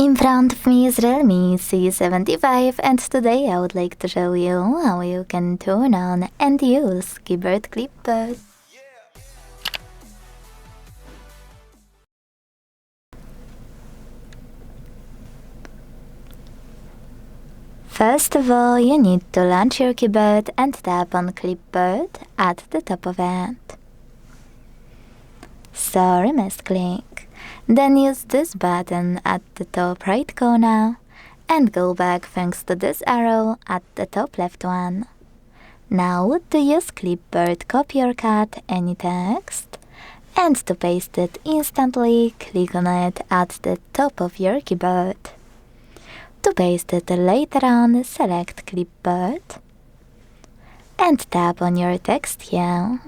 In front of me is Realme C75 and today I would like to show you how you can turn on and use Keyboard Clipboard. First of all, you need to launch your keyboard and tap on Clipboard at the top of it. Sorry, misclick. Then use this button at the top right corner and go back thanks to this arrow at the top left one. Now to use Clipboard, copy or cut any text, and to paste it instantly, click on it at the top of your keyboard. To paste it later on, select Clipboard and tap on your text here.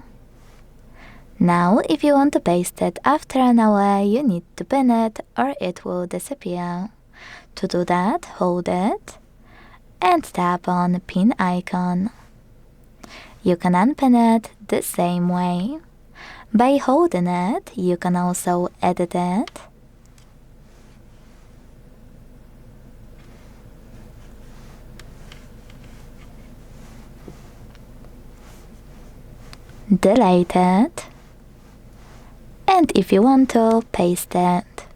Now, if you want to paste it after an hour, you need to pin it or it will disappear. To do that, hold it and tap on the pin icon. You can unpin it the same way. By holding it, you can also edit it. Delete it. And if you want to, paste it.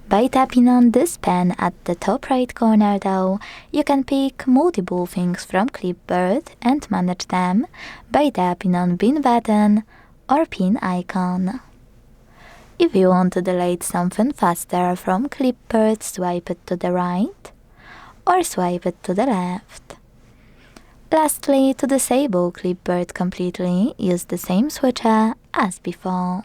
By tapping on this pen at the top right corner though, you can pick multiple things from Clipboard and manage them by tapping on bin button or pin icon. If you want to delete something faster from Clipboard, swipe it to the right or swipe it to the left. Lastly, to disable Clipboard completely, use the same switcher as before.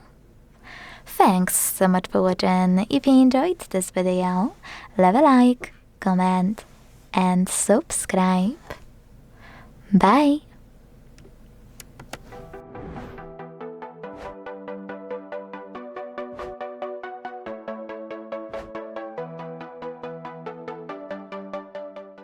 Thanks so much for watching. If you enjoyed this video, leave a like, comment and subscribe. Bye!